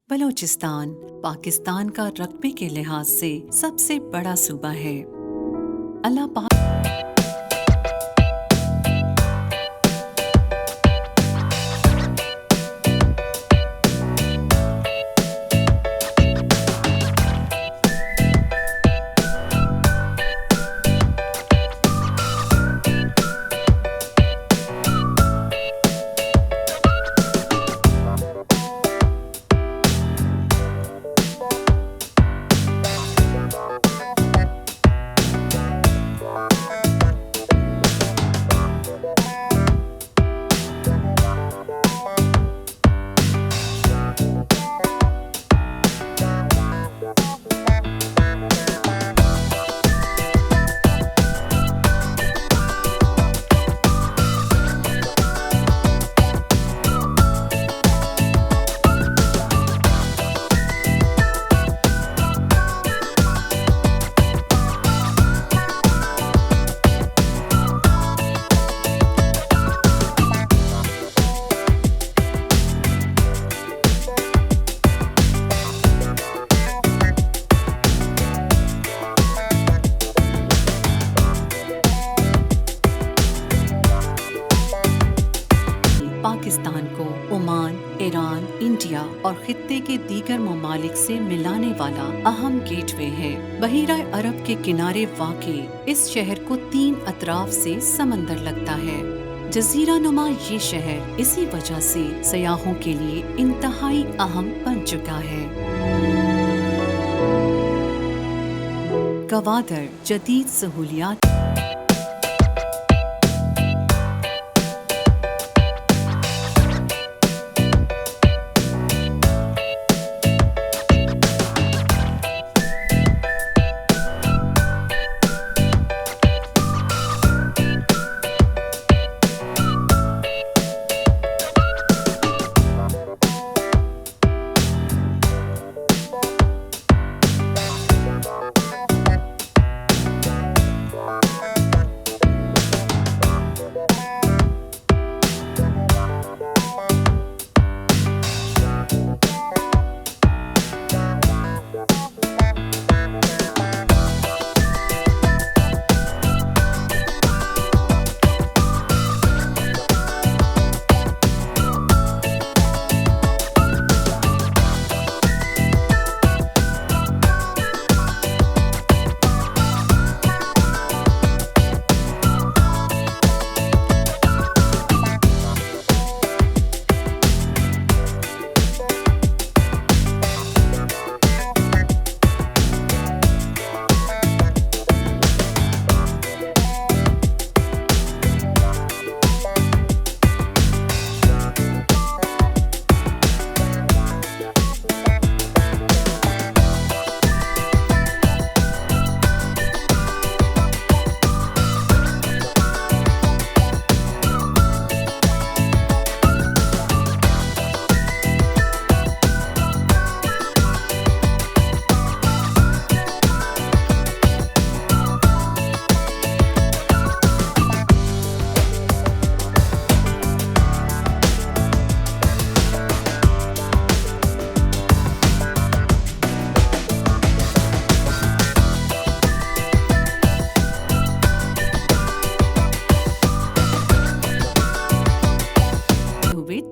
बलूचिस्तान पाकिस्तान का रकबे के लिहाज से सबसे बड़ा सूबा है। अल्लाह पाक पाकिस्तान को ओमान, ईरान, इंडिया और खित्ते के दीगर ममालिक से मिलाने वाला अहम गेटवे है। बहीरा अरब के किनारे वाक़े इस शहर को 3 अतराफ से समंदर लगता है। जजीरा नुमा ये शहर इसी वजह से सयाहों के लिए इंतहाई अहम बन चुका है। गवादर जदीद सहूलियात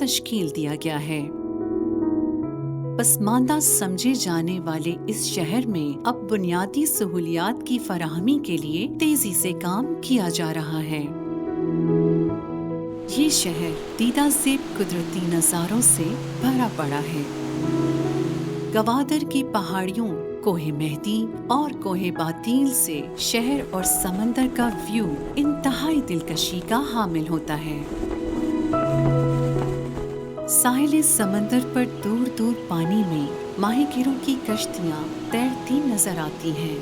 तश्कील दिया गया है। पसमानदा समझे जाने वाले इस शहर में अब बुनियादी सहूलियात की फराहमी के लिए तेजी से काम किया जा रहा है। ये शहर दीदा ज़ेब कुदरती नज़ारों से भरा पड़ा है। गवादर की पहाड़ियों, कोहे मेहदी और कोहे बातील से शहर और समंदर का व्यू इंतहाई दिलकशी का हामिल होता है। साहिल समंदर पर दूर दूर पानी में माहीगीरों की कश्तियां तैरती नजर आती हैं।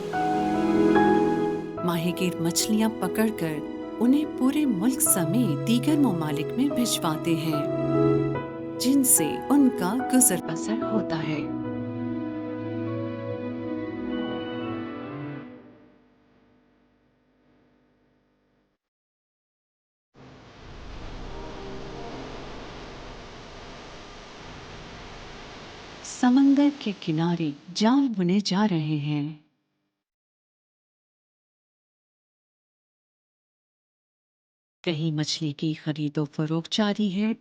माहीगीर मछलियां पकड़कर उन्हें पूरे मुल्क समेत दीगर ममालिक में भिजवाते हैं, जिनसे उनका गुजर बसर होता है। समंदर के किनारे जाल बुने जा रहे हैं। कहीं मछली की खरीदो फरोख्त जारी है।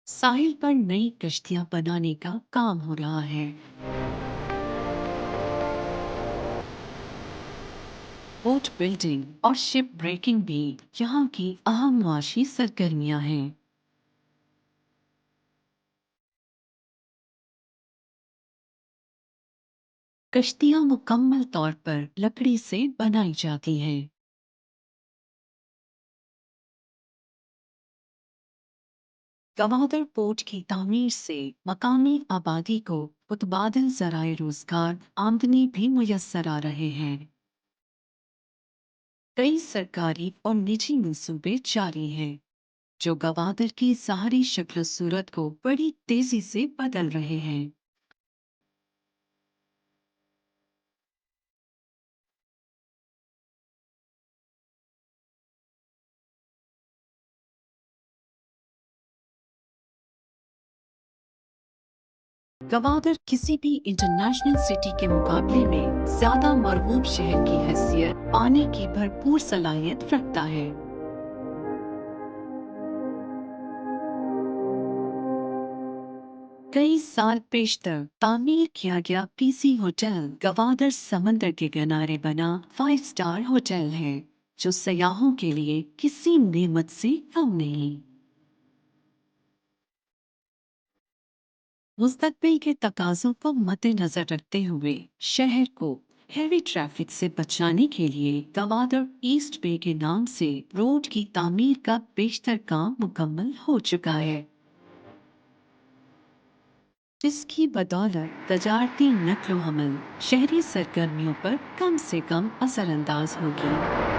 साहिल पर नई कश्तियां बनाने का काम हो रहा है। बोट बिल्डिंग और शिप ब्रेकिंग भी यहाँ की अहम माशी सरगर्मियां हैं। कश्तियां मुकम्मल तौर पर लकड़ी से बनाई जाती हैं। गवादर पोर्ट की तामीर से मकामी आबादी को मुतबादिल ज़राए रोजगार आमदनी भी मुयस्सर आ रहे हैं। कई सरकारी और निजी मंसूबे जारी हैं जो गवादर की ज़ाहरी शक्ल सूरत को बड़ी तेजी से बदल रहे हैं। गवादर किसी भी इंटरनेशनल सिटी के मुकाबले में ज्यादा मरबूब शहर की हैसियत पाने की भरपूर सलाहियत रखता है। कई साल पेशतर तामीर किया गया पीसी होटल गवादर समंदर के किनारे बना 5 स्टार होटल है जो सयाहों के लिए किसी नेमत से कम नहीं। मुस्तकबिल के तकाज़ों को मद्देनजर रखते हुए शहर को हैवी ट्रैफिक से बचाने के लिए गवादर ईस्ट बे के नाम से रोड की तामीर का बेशतर काम मुकम्मल हो चुका है, जिसकी बदौलत तजारती नक्लो हमल शहरी सरगर्मियों पर कम से कम असरअंदाज होगी।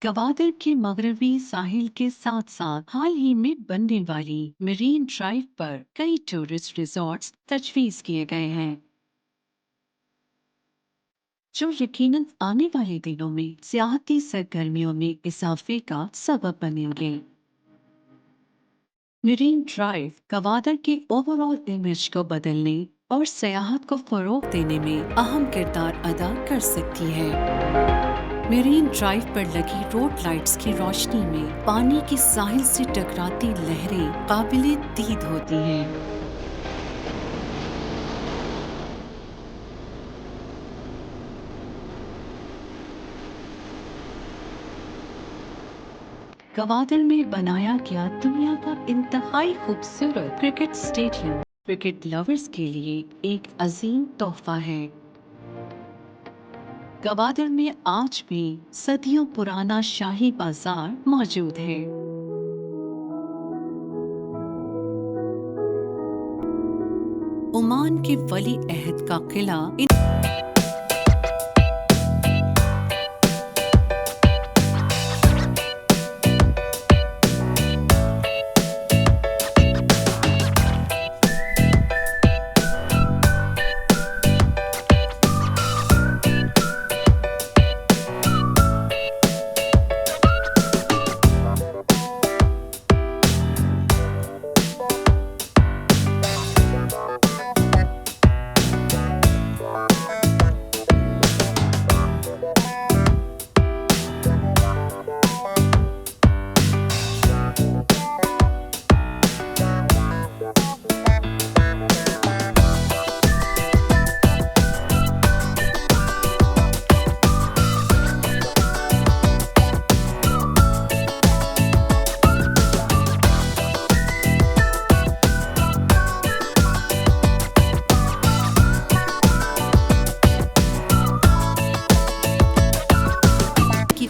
गवादर के मगरबी साहिल के साथ साथ हाल ही में बनने वाली मरीन ड्राइव पर कई टूरिस्ट रिजॉर्ट्स तजवीज़ किए गए हैं जो यकीनन आने वाले दिनों में सियाहती सरगर्मियों में इजाफे का सबब बनेंगे। मरीन ड्राइव गवादर के ओवरऑल इमेज को बदलने और सयाहत को फरोग देने में अहम किरदार अदा कर सकती है। मेरीन ड्राइव पर लगी रोड लाइट्स की रोशनी में पानी की साहिल से टकराती लहरें काबिले दीद होती हैं। गवादर में बनाया गया दुनिया का इंतहाई खूबसूरत क्रिकेट स्टेडियम क्रिकेट लवर्स के लिए एक अजीम तोहफा है। गवादर में आज भी सदियों पुराना शाही बाजार मौजूद है। ओमान के वली अहद का किला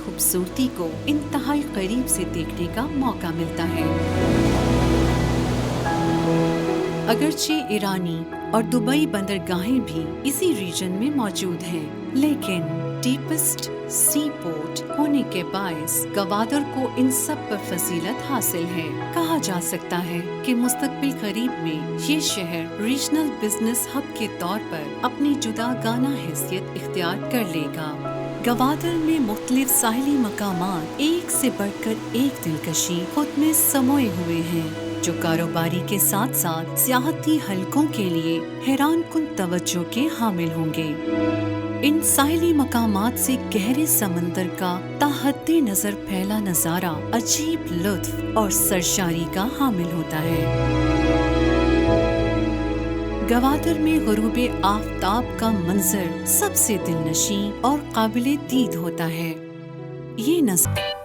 खूबसूरती को इंतहाई करीब से देखने का मौका मिलता है। अगरचे ईरानी और दुबई बंदरगाहें भी इसी रीजन में मौजूद हैं, लेकिन डीपेस्ट सी पोर्ट होने के बायस गवादर को इन सब पर फजीलत हासिल है। कहा जा सकता है कि मुस्तकबिल करीब में ये शहर रीजनल बिजनेस हब के तौर पर अपनी जुदागाना हैसियत इख्तियार कर लेगा। गवादर में मुख्तलिफ साहिली मकामात एक से बढ़कर एक दिलकशी खुद में समोए हुए हैं, जो कारोबारी के साथ साथ सियाहती हलकों के लिए हैरान कुन तवज्जो के हामिल होंगे। इन साहिली मकामात से गहरे समंदर का ताहद्दी नजर फैला नजारा अजीब लुत्फ और सरशारी का हामिल होता है। गवादर में गुरूबे आफताब का मंजर सबसे दिलनशी और काबिले दीद होता है। ये नज़ारा